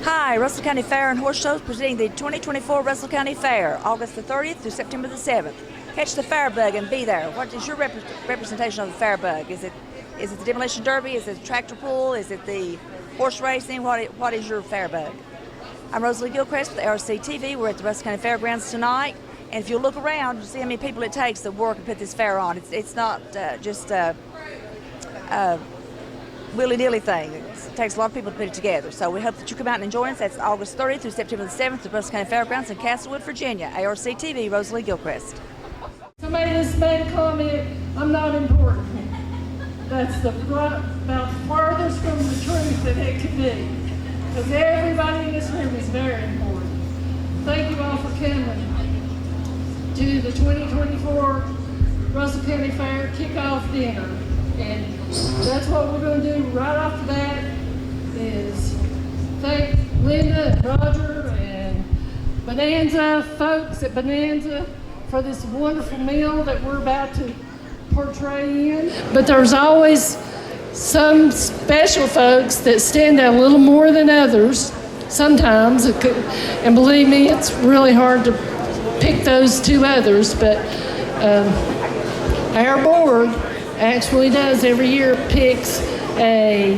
Hi, Russell County Fair and Horse Shows presenting the 2024 Russell County Fair, August the 30th through September the 7th. Catch the Fair Bug and be there. What is your representation of the Fair Bug? Is it the demolition derby? Is it the tractor pull? Is it the horse racing? What is your Fair Bug? I'm Rosalie Gilchrist with ARC TV. We're at the Russell County Fairgrounds tonight, and if you look around, you'll see how many people it takes to work and put this fair on. It's not just a willy-nilly thing. It takes a lot of people to put it together. So we hope that you come out and join us. That's August 30th through September the 7th at the Russell County Fairgrounds in Castlewood, Virginia. ARC TV, Rosalie Gilchrist. Somebody just made a comment, I'm not important. That's about farthest from the truth that it could be. Because everybody in this room is very important. Thank you all for coming to the 2024 Russell County Fair kickoff dinner. And that's what we're going to do right after that is thank Linda and Roger and Bonanza folks at Bonanza for this wonderful meal that we're about to portray in. But there's always some special folks that stand out a little more than others sometimes. And believe me, it's really hard to pick those two others. But our board actually does every year picks a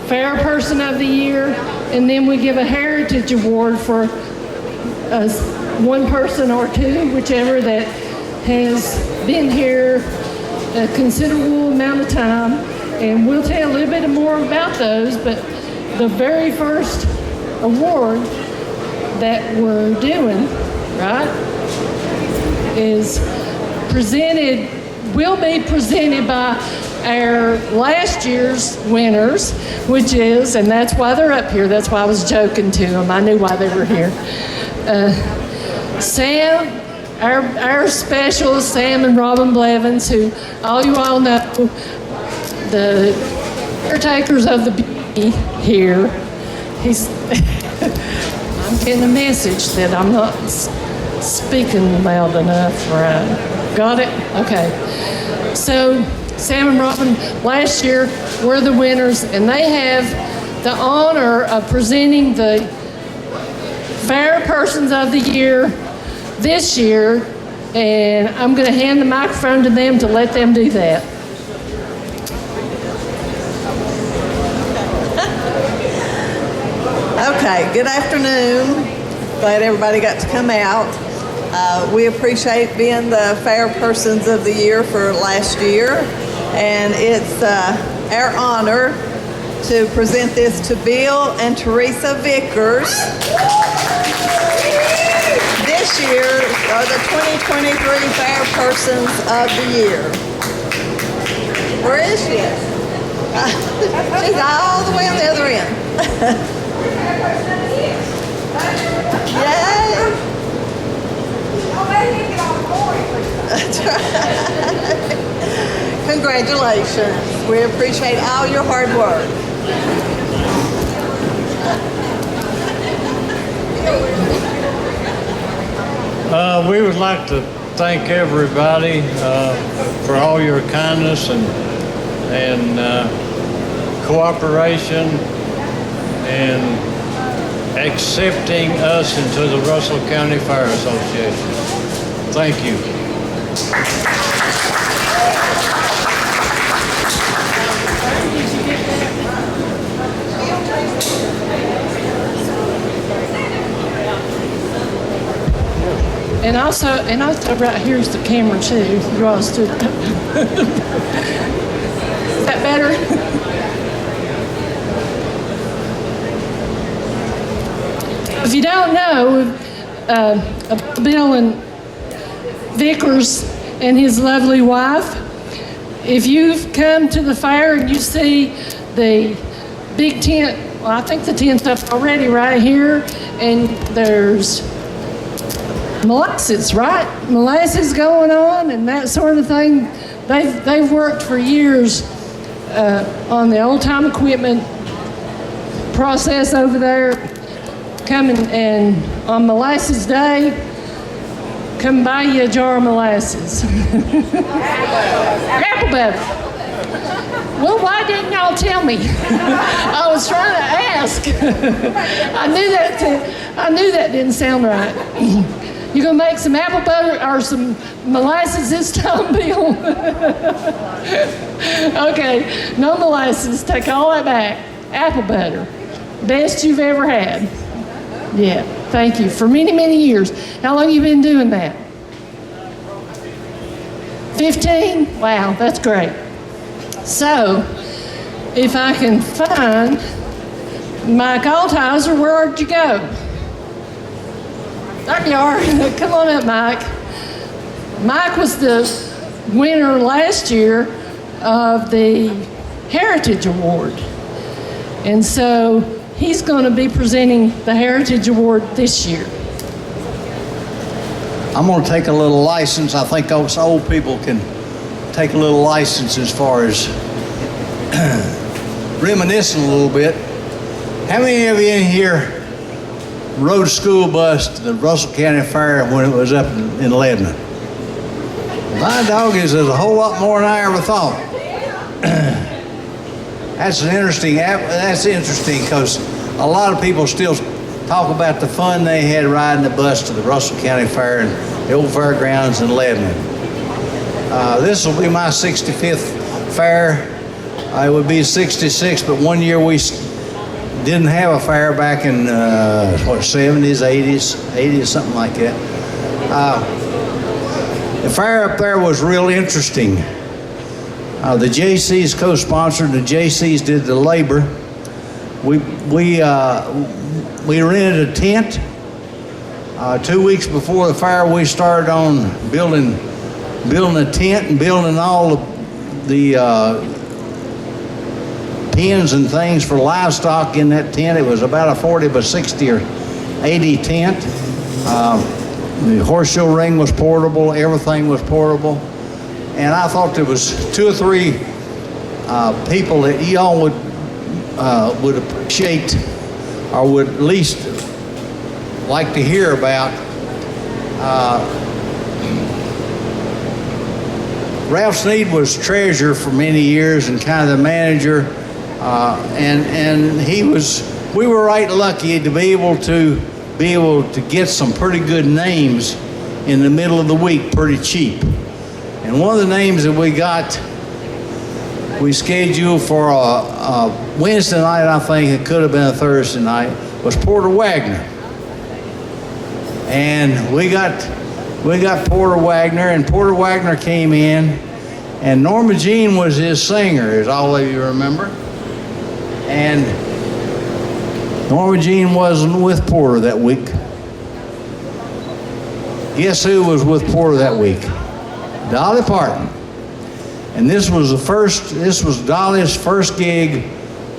Fair Person of the Year, and then we give a Heritage Award for one person or two, whichever, that has been here a considerable amount of time. And we'll tell a little bit more about those, but the very first award that we're doing, right, will be presented by our last year's winners, which is, and that's why they're up here, that's why I was joking to them, I knew why they were here. Sam, our specials, Sam and Robin Blevins, who all you all know, the caretakers of the beauty here. I'm getting a message that I'm not speaking loud enough, right? Got it? Okay. So Sam and Robin last year were the winners, and they have the honor of presenting the Fair Persons of the Year this year, and I'm going to hand the microphone to them to let them do that. Okay, good afternoon. Glad everybody got to come out. We appreciate being the Fair Persons of the Year for last year, and it's our honor to present this to Bill and Teresa Vickers. This year are the 2023 Fair Persons of the Year. Where is she? She's all the way on the other end. Yay! That's right. Congratulations. We appreciate all your hard work. We would like to thank everybody for all your kindness and cooperation and accepting us into the Russell County Fire Association. Thank you. And also right here's the camera too. You all stood. Is that better? If you don't know, Bill and Vickers and his lovely wife, if you've come to the fair and you see the big tent, well, I think the tent's up already right here, and there's molasses, right? Molasses going on and that sort of thing. They've worked for years on the old time equipment process over there. Coming and on Molasses Day, come buy you a jar of molasses. Apple butter. Well, why didn't y'all tell me? I was trying to ask. ask. I knew that didn't sound right. You gonna make some apple butter or some molasses this time, Bill? Okay, no molasses. Take all that back. Apple butter, best you've ever had. Yeah, thank you for many, many years. How long you been doing that? 15? Wow, that's great. So, if I can find Mike Altizer, where'd you go? There you are. Come on up, Mike. Mike was the winner last year of the Heritage Award. And so he's going to be presenting the Heritage Award this year. I'm going to take a little license. I think us old people can take a little license as far as reminiscing a little bit. How many of you in here rode a school bus to the Russell County Fair when it was up in Lebanon? My dog is a whole lot more than I ever thought. That's interesting because a lot of people still talk about the fun they had riding the bus to the Russell County Fair and the old fairgrounds in Lebanon. This will be my 65th fair. It would be 66, but one year we didn't have a fair back in 70s, 80s, something like that. The fair up there was real interesting. The Jaycees co-sponsored. The Jaycees did the labor. We rented a tent. 2 weeks before the fair, we started on building a tent and building all the pens and things for livestock in that tent. It was about a 40 by 60 or 80 tent. The horse show ring was portable. Everything was portable. And I thought there was 2 or 3 people that y'all would appreciate or would at least like to hear about. Ralph Sneed was treasurer for many years and kind of the manager, and we were right lucky to be able to get some pretty good names in the middle of the week, pretty cheap. And one of the names that we scheduled for a Wednesday night, I think it could have been a Thursday night, was Porter Wagner. And we got Porter Wagner, and Porter Wagner came in, and Norma Jean was his singer, as all of you remember. And Norma Jean wasn't with Porter that week. Guess who was with Porter that week? Dolly Parton. And this was Dolly's first gig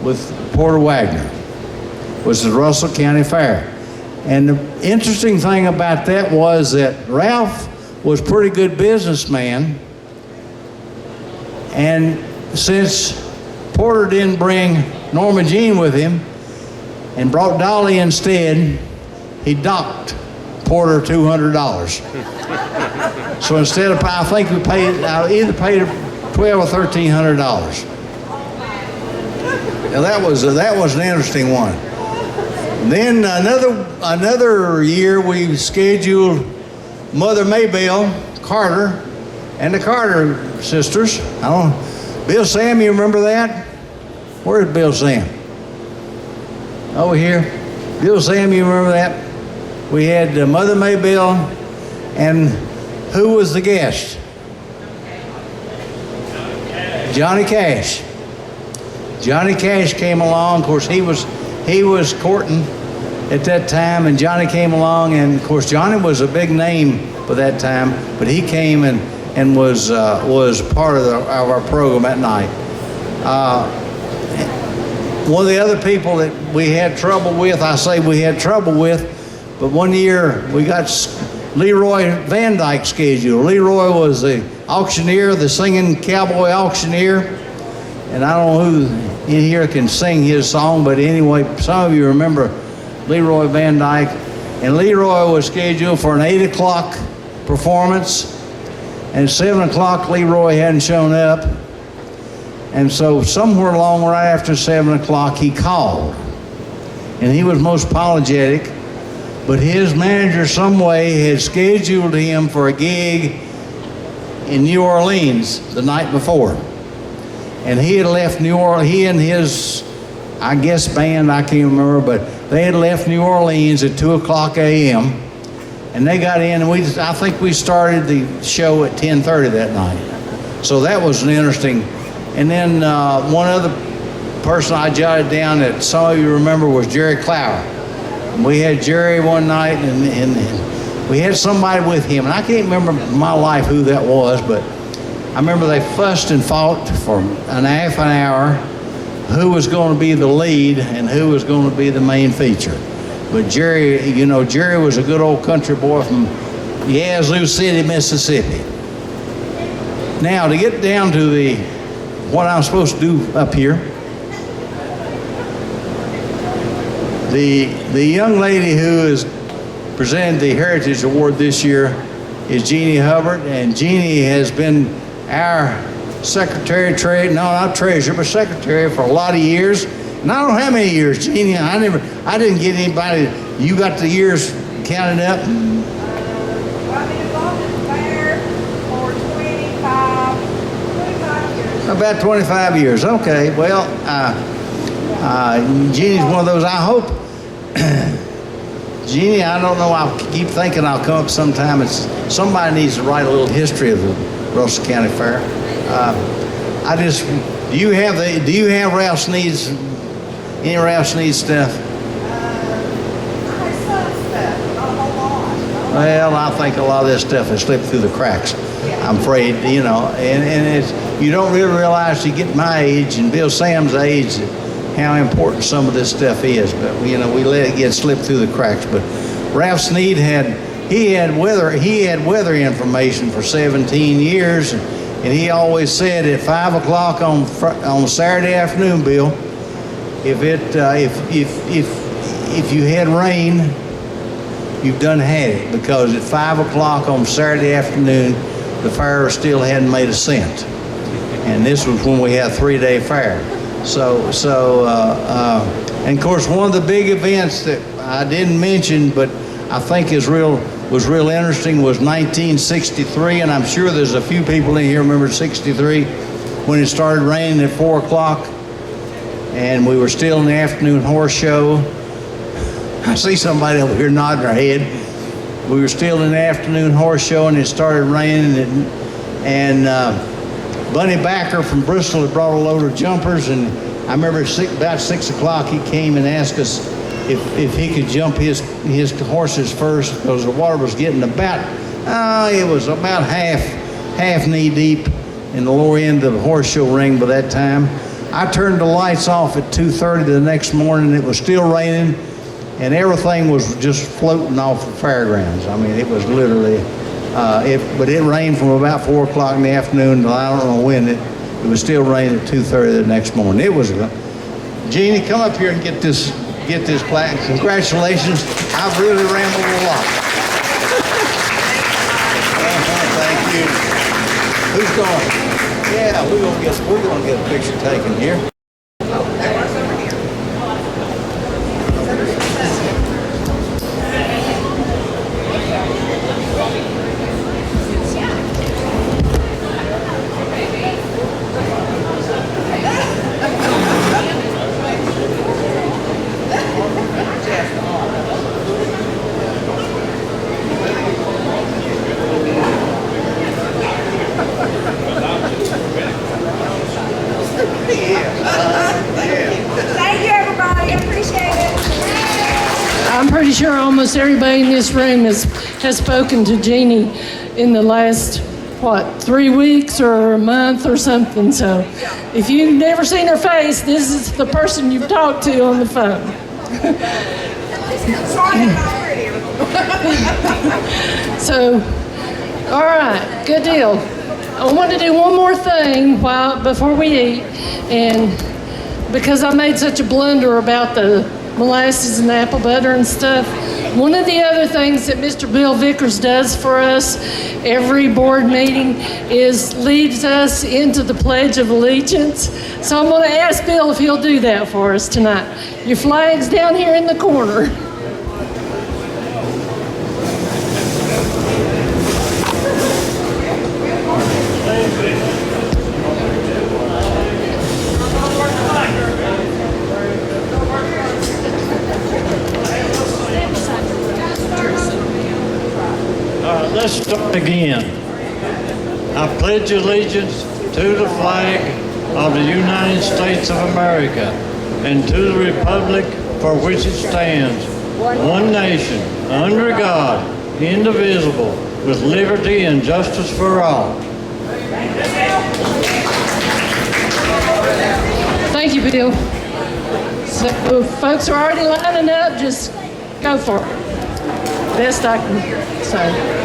with Porter Wagner, was the Russell County Fair. And the interesting thing about that was that Ralph was a pretty good businessman. And since Porter didn't bring Norma Jean with him and brought Dolly instead, he docked Porter $200. So instead of, I think we either paid $1,200 or $1,300. Now that was an interesting one. Then another year we scheduled Mother Maybelle Carter and the Carter sisters. Bill Sam, you remember that? Where's Bill Sam? Over here. Bill Sam, you remember that? We had Mother Maybelle, and who was the guest? Johnny Cash. Johnny Cash came along. Of course, he was courting at that time, and Johnny came along, and of course Johnny was a big name for that time, but he came and was part of our program that night. One of the other people that we had trouble with, but one year we got Leroy Van Dyke scheduled. Leroy was the auctioneer, the singing cowboy auctioneer, and I don't know who in here can sing his song, but anyway, some of you remember Leroy Van Dyke. And Leroy was scheduled for an 8 o'clock performance, and 7 o'clock Leroy hadn't shown up. And so somewhere along right after 7 o'clock he called. and he was most apologetic. But his manager, some way, had scheduled him for a gig in New Orleans the night before. And he had left New Orleans, he and his, I guess, band, I can't remember, but they had left New Orleans at 2:00 a.m. And they got in, and I think we started the show at 10:30 that night. So that was an interesting. And then one other person I jotted down that some of you remember was Jerry Clower. We had Jerry one night, and we had somebody with him, and I can't remember in my life who that was, but I remember they fussed and fought for half an hour who was going to be the lead and who was going to be the main feature. But Jerry, you know, Jerry was a good old country boy from Yazoo City, Mississippi. Now, to get down to what I'm supposed to do up here, the young lady who is presented the Heritage Award this year is Jeannie Hubbard, and Jeannie has been our secretary, not treasurer, but secretary for a lot of years. And I don't know how many years, Jeannie. I didn't get anybody. You got the years counted up? I've been involved in the fair for 25 years. About 25 years. Okay. Well, Jeannie's one of those. I hope. Jeannie, I don't know. I keep thinking I'll come up sometime. Somebody needs to write a little history of the Russell County Fair. Do you have Ralph Snead's, any Ralph Snead stuff? I have some stuff, not a whole lot. Well, I think a lot of this stuff has slipped through the cracks. I'm afraid, you know, and it's, you don't really realize you get my age and Bill Sam's age how important some of this stuff is. But you know, we let it get slipped through the cracks. But Ralph Snead had weather information for 17 years. And he always said at 5 o'clock on Saturday afternoon, Bill, if you had rain, you've done had it, because at 5 o'clock on Saturday afternoon, the fair still hadn't made a cent. And this was when we had a 3-day fair. And of course, one of the big events that I didn't mention, but I think was real interesting, was 1963, and I'm sure there's a few people in here remember 63, when it started raining at 4 o'clock, and we were still in the afternoon horse show. I see somebody over here nodding their head. We were still in the afternoon horse show, and it started raining, and Bunny Backer from Bristol had brought a load of jumpers, and I remember about 6 o'clock he came and asked us if he could jump his horses first, because the water was getting it was about half knee deep in the lower end of the horse show ring by that time. I turned the lights off at 2:30 the next morning. It was still raining, and everything was just floating off the fairgrounds. I mean, it was literally, but it rained from about 4 o'clock in the afternoon till I don't know when. It was still raining at 2:30 the next morning. It was, Jeannie, come up here and get this plaque. Congratulations. I've really rambled a lot. Thank you. Who's going? Yeah, we're gonna get a picture taken here. Thank you, everybody. I appreciate it. I'm pretty sure almost everybody in this room has spoken to Jeannie in the last, 3 weeks or a month or something. So if you've never seen her face, this is the person you've talked to on the phone. Sorry, I'm not pretty. So, all right, good deal. I want to do one more thing before we eat, and because I made such a blunder about the molasses and the apple butter and stuff, One of the other things that Mr. Bill Vickers does for us every board meeting is leads us into the Pledge of Allegiance. So I'm going to ask Bill if he'll do that for us tonight. Your flag's down here in the corner. Let's start again. I pledge allegiance to the flag of the United States of America and to the republic for which it stands, one nation, under God, indivisible, with liberty and justice for all. Thank you, Bill. So folks are already lining up. Just go for it. Best I can say.